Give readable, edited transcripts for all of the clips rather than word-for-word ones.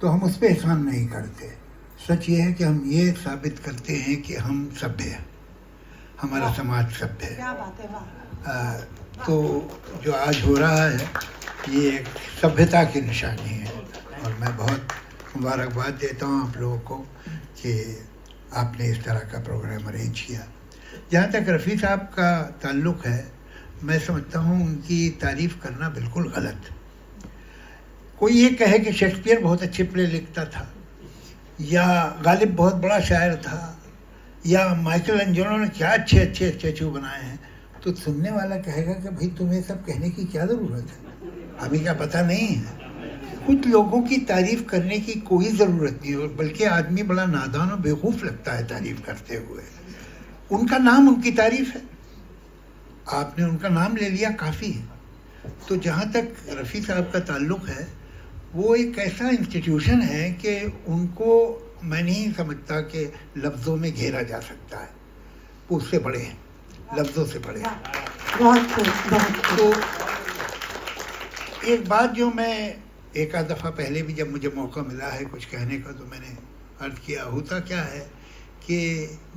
तो हम उस पर एहसान नहीं करते। सच ये है कि हम ये साबित करते हैं कि हम सभ्य हैं, हमारा समाज सभ्य है। क्या बात है, वाह। तो जो आज हो रहा है ये एक सभ्यता की निशानी है, और मैं बहुत मुबारकबाद देता हूँ आप लोगों को कि आपने इस तरह का प्रोग्राम अरेंज किया। जहाँ तक रफ़ी साहब का ताल्लुक़ है, मैं समझता हूँ उनकी तारीफ़ करना बिल्कुल गलत। कोई ये कहे कि शेक्सपियर बहुत अच्छे प्ले लिखता था, या गालिब बहुत बड़ा शायर था, या माइकल एंजेलो ने क्या अच्छे अच्छे स्टैचू बनाए हैं, तो सुनने वाला कहेगा कि भाई तुम्हें सब कहने की क्या ज़रूरत है, अभी क्या पता नहीं है। कुछ लोगों की तारीफ़ करने की कोई ज़रूरत नहीं है, बल्कि आदमी बड़ा नादान और बेवकूफ़ लगता है तारीफ़ करते हुए। उनका नाम उनकी तारीफ़ है, आपने उनका नाम ले लिया, काफ़ी है। तो जहाँ तक रफ़ी साहब का ताल्लुक़ है, वो एक ऐसा इंस्टीट्यूशन है कि उनको मैं नहीं समझता कि लफ्ज़ों में घेरा जा सकता है। वो उससे बड़े हैं, लफ्ज़ों से बड़े हैं। तो एक बात जो मैं एक आध दफ़ा पहले भी जब मुझे मौका मिला है कुछ कहने का, तो मैंने अर्ज़ किया, होता क्या है कि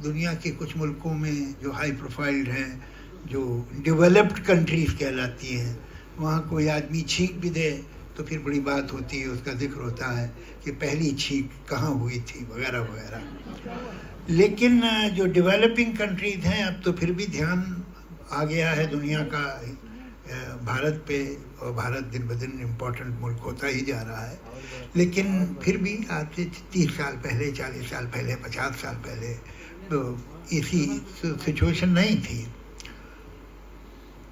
दुनिया के कुछ मुल्कों में जो हाई प्रोफाइल्ड हैं, जो डेवलप्ड कंट्रीज़ कहलाती हैं, वहाँ कोई आदमी छींक भी दे तो फिर बड़ी बात होती है, उसका जिक्र होता है कि पहली छींक कहाँ हुई थी वगैरह वगैरह। लेकिन जो डेवलपिंग कंट्रीज़ हैं, अब तो फिर भी ध्यान आ गया है दुनिया का भारत पे, और भारत दिन ब दिन इम्पोर्टेंट मुल्क होता ही जा रहा है। लेकिन फिर भी आज से 30 साल पहले, 40 साल पहले, 50 साल पहले तो इसी सिचुएशन नहीं थी।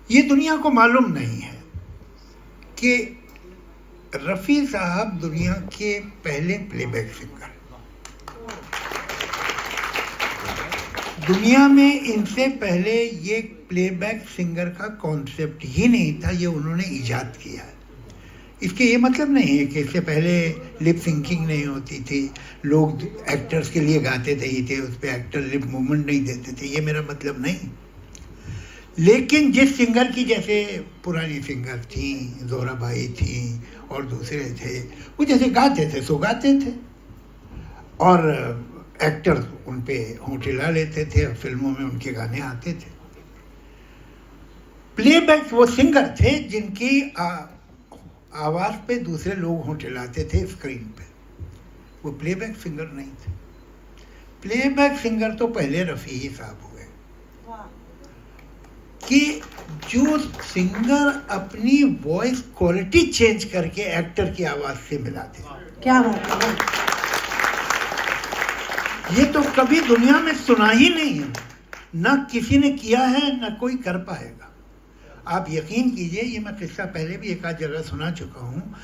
ये दुनिया को मालूम नहीं है कि रफ़ी साहब दुनिया के पहले प्लेबैक सिंगर, दुनिया में इनसे पहले ये प्लेबैक सिंगर का कॉन्सेप्ट ही नहीं था, ये उन्होंने ईजाद किया है। इसके ये मतलब नहीं है कि इससे पहले लिप सिंकिंग नहीं होती थी, लोग एक्टर्स के लिए गाते थे, उस पर एक्टर लिप मूवमेंट नहीं देते थे, ये मेरा मतलब नहीं। लेकिन जिस सिंगर की, जैसे पुरानी सिंगर थी, जोराबाई थी और दूसरे थे, वो जैसे गाते थे सो गाते थे, और एक्टर उन पे होंठ हिला लेते थे, फिल्मों में उनके गाने आते थे। प्लेबैक वो सिंगर थे जिनकी आवाज़ पे दूसरे लोग होंठ हिलाते थे स्क्रीन पे, वो प्लेबैक सिंगर नहीं थे। प्लेबैक सिंगर तो पहले रफ़ी ही साहब हुए कि जो सिंगर अपनी वॉइस क्वालिटी चेंज करके एक्टर की आवाज़ से मिलाते। क्या बात है, ये तो कभी दुनिया में सुना ही नहीं है, ना किसी ने किया है, ना कोई कर पाएगा। आप यकीन कीजिए, ये मैं किस्सा पहले भी एक आध जगह सुना चुका हूँ।